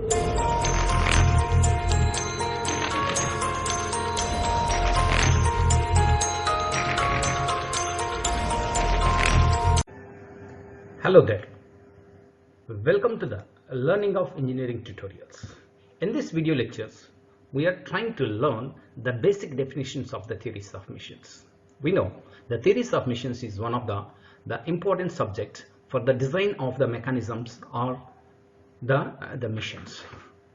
Hello there. Welcome to the Learning of Engineering tutorials. In this video lectures, we are trying to learn the basic definitions of the theories of machines. We know the theories of machines is one of the important subjects for the design of the mechanisms or the machines.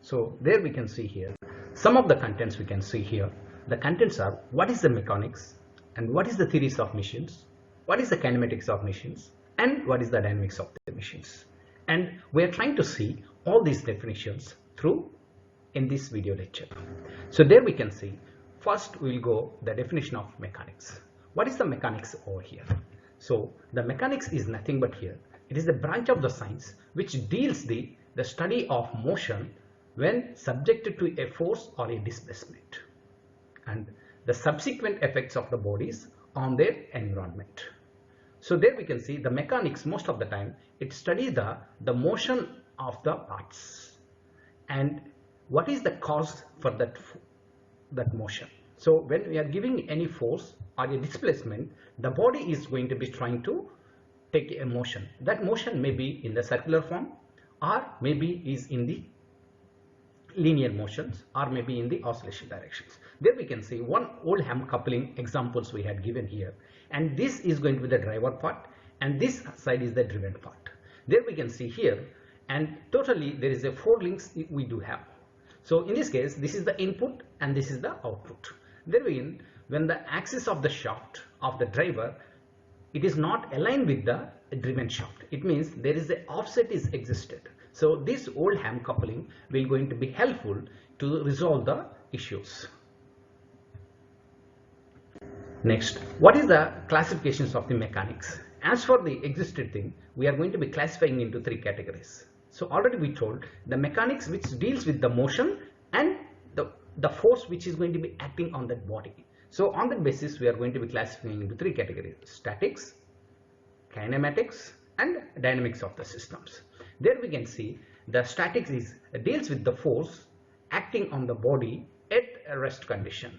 So there we can see here some of the contents we can see here. The contents are what is the mechanics and what is the theories of machines, what is the kinematics of machines, and what is the dynamics of the machines. And we are trying to see all these definitions through in this video lecture. So there we can see first we will go the definition of mechanics. What is the mechanics over here? So the mechanics is nothing but here it is a branch of the science which deals the study of motion when subjected to a force or a displacement and the subsequent effects of the bodies on their environment. So there we can see the mechanics most of the time it studies the motion of the parts and what is the cause for that motion. So when we are giving any force or a displacement, the body is going to be trying to take a motion. That motion may be in the circular form or maybe is in the linear motions or maybe in the oscillation directions. There we can see one Oldham coupling examples we had given here, and this is going to be the driver part and this side is the driven part. There we can see here, and totally there is a 4 links we do have. So in this case this is the input and this is the output. Therein when the axis of the shaft of the driver it is not aligned with the driven shaft, it means there is a offset is existed. So this Oldham coupling will going to be helpful to resolve the issues. Next, what is the classifications of the mechanics? As for the existed thing, we are going to be classifying into 3 categories. So already we told the mechanics which deals with the motion and the force which is going to be acting on that body. So on that basis we are going to be classifying into 3 categories: statics, kinematics, and dynamics of the systems. There we can see the statics deals with the force acting on the body at a rest condition.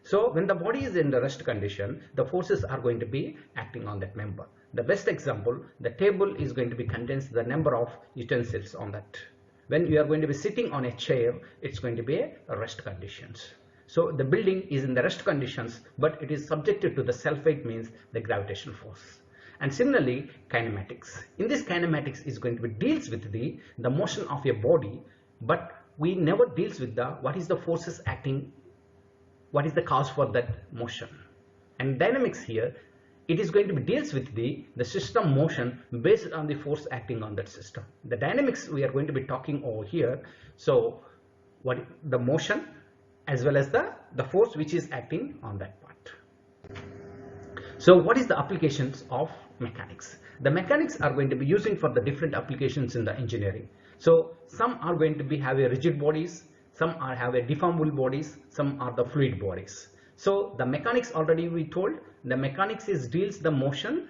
So when the body is in the rest condition, the forces are going to be acting on that member. The best example, the table is going to be contains the number of utensils on that. When you are going to be sitting on a chair, it's going to be a rest conditions. So the building is in the rest conditions, but it is subjected to the self-weight, means the gravitational force. And similarly kinematics. In this kinematics is going to be deals with the motion of your body, but we never deals with what is the forces acting, what is the cause for that motion. And dynamics here it is going to be deals with the system motion based on the force acting on that system. The dynamics we are going to be talking over here. So what the motion as well as the force which is acting on that part. So what is the applications of mechanics? The mechanics are going to be using for the different applications in the engineering. So some are going to be have a rigid bodies, some are have a deformable bodies, some are the fluid bodies. So the mechanics already we told the mechanics is deals the motion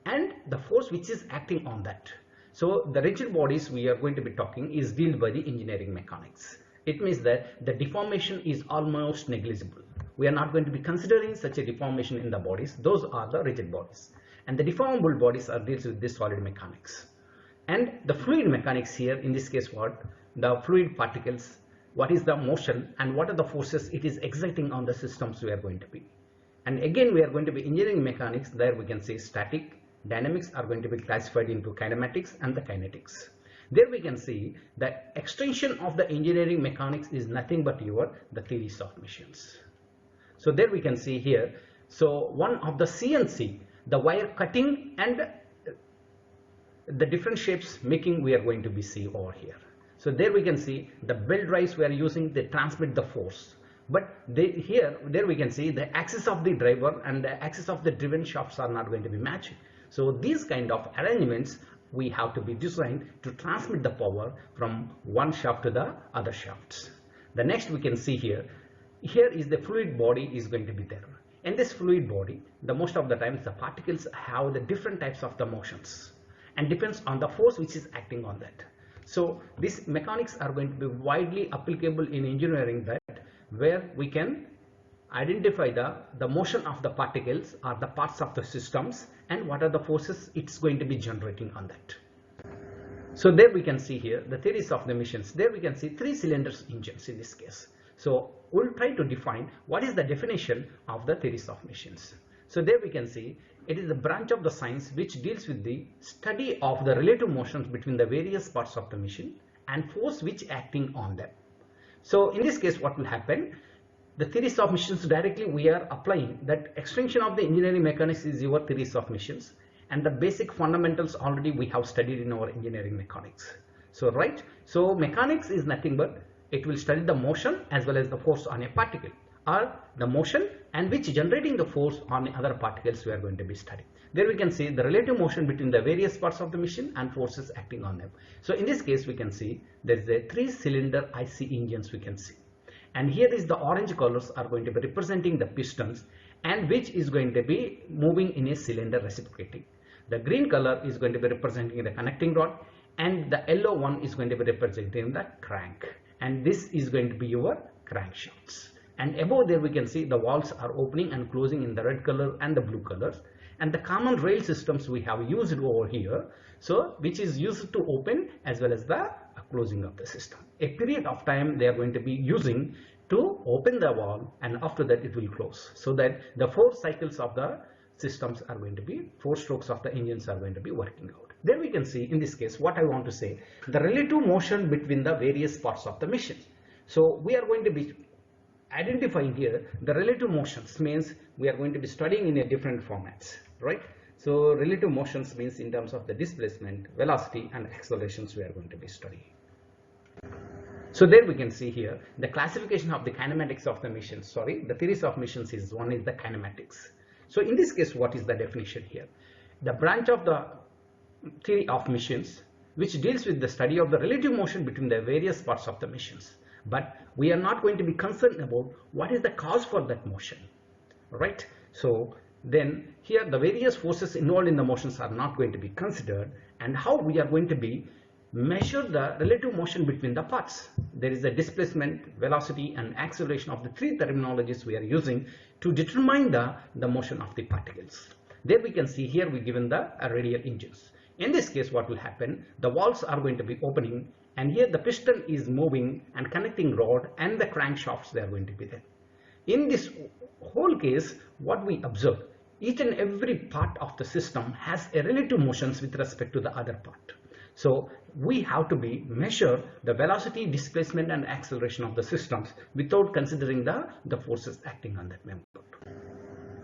and the force which is acting on that. So the rigid bodies we are going to be talking is dealt by the engineering mechanics. It means that the deformation is almost negligible. We are not going to be considering such a deformation in the bodies. Those are the rigid bodies, and the deformable bodies are deals with this solid mechanics. And the fluid mechanics here in this case, what the fluid particles, what is the motion and what are the forces it is exerting on the systems we are going to be. And again we are going to be engineering mechanics. There we can say static, dynamics are going to be classified into kinematics and the kinetics. There we can see that extension of the engineering mechanics is nothing but the theories of machines. So there we can see here, so one of the CNC, the wire cutting and the different shapes making we are going to be see over here. So there we can see the belt drives we are using, they transmit the force, but there we can see the axis of the driver and the axis of the driven shafts are not going to be matching. So these kind of arrangements we have to be designed to transmit the power from one shaft to the other shafts. The next we can see here is the fluid body is going to be there. In this fluid body, the most of the times the particles have the different types of the motions and depends on the force which is acting on that. So these mechanics are going to be widely applicable in engineering, that where we can identify the motion of the particles or the parts of the systems and what are the forces it's going to be generating on that. So there we can see here the theories of the machines. There we can see 3 cylinders engines in this case. So we'll try to define what is the definition of the theories of machines. So there we can see it is a branch of the science which deals with the study of the relative motions between the various parts of the machine and force which acting on them. So in this case, what will happen? The theories of machines, directly we are applying that extension of the engineering mechanics is your theories of machines, and the basic fundamentals already we have studied in our engineering mechanics. So right, so mechanics is nothing but it will study the motion as well as the force on a particle, or the motion and which generating the force on the other particles we are going to be studying. There we can see the relative motion between the various parts of the machine and forces acting on them. So in this case we can see there is a 3-cylinder IC engines we can see, and here is the orange colors are going to be representing the pistons and which is going to be moving in a cylinder reciprocating. The green color is going to be representing the connecting rod, and the yellow one is going to be representing the crank, and this is going to be your crankshafts. And above there we can see the valves are opening and closing in the red color and the blue colors, and the common rail systems we have used over here, so which is used to open as well as the closing of the system. A period of time they are going to be using to open the valve, and after that it will close, so that the 4 cycles of the systems are going to be 4 strokes of the engines are going to be working out. There we can see in this case what I want to say, the relative motion between the various parts of the machine. So we are going to be identifying here the relative motions, means we are going to be studying in a different formats, right? So relative motions means in terms of the displacement, velocity and accelerations we are going to be studying. So there we can see here the classification of the kinematics of the machines. The theories of machines is one is the kinematics. So in this case, what is the definition here? The branch of the theory of machines which deals with the study of the relative motion between the various parts of the machines. But we are not going to be concerned about what is the cause for that motion, right? So then here the various forces involved in the motions are not going to be considered, and how we are going to be measure the relative motion between the parts. There is a displacement, velocity and acceleration of the 3 terminologies we are using to determine the motion of the particles. There we can see here we given the radial engines. In this case what will happen, the valves are going to be opening, and here the piston is moving and connecting rod and the crankshafts they are going to be there. In this whole case what we observe, each and every part of the system has a relative motions with respect to the other part. So we have to be measure the velocity, displacement and acceleration of the systems without considering the forces acting on that member.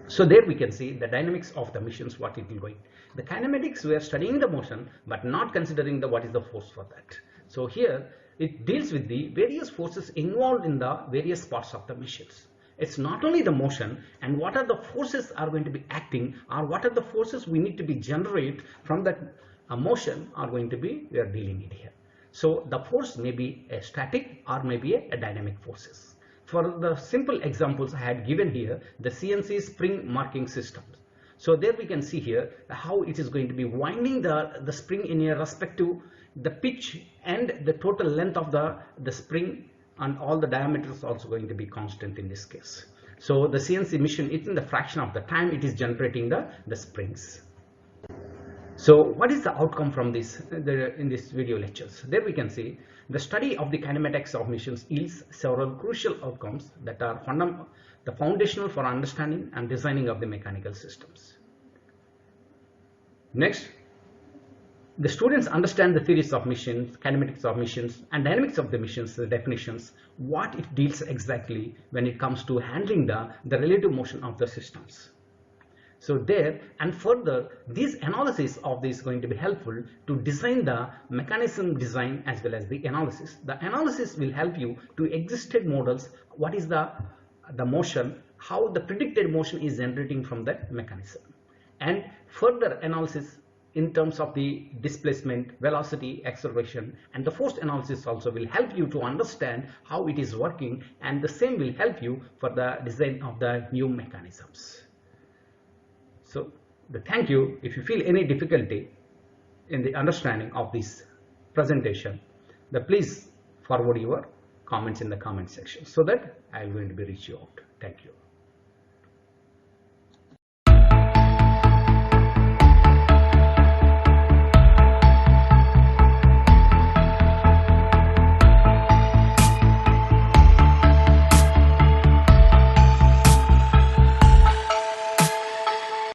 So there we can see the dynamics of the machines, what it will going. The kinematics we are studying the motion but not considering the what is the force for that. So here it deals with the various forces involved in the various parts of the machines. It's not only the motion and what are the forces are going to be acting, or what are the forces we need to be generate from that motion are going to be we are dealing it here. So the force may be a static or maybe a dynamic forces. For the simple examples I had given here, the CNC spring marking systems. So there we can see here how it is going to be winding the spring in a respect to the pitch and the total length of the spring, and all the diameters also going to be constant in this case. So the CNC machine, it's in the fraction of the time it is generating the springs. So what is the outcome from this in this video lectures? There we can see the study of the kinematics of machines yields several crucial outcomes that are the foundational for understanding and designing of the mechanical systems. Next, the students understand the theories of machines, kinematics of machines and dynamics of the machines, the definitions, what it deals exactly when it comes to handling the relative motion of the systems. So there, and further, this analysis of this is going to be helpful to design the mechanism design as well as the analysis. The analysis will help you to existed models, what is the motion, how the predicted motion is generating from that mechanism. And further analysis in terms of the displacement, velocity, acceleration and the force analysis also will help you to understand how it is working, and the same will help you for the design of the new mechanisms. So thank you. If you feel any difficulty in the understanding of this presentation, please forward your comments in the comment section so that I am going to be reach you out. Thank you.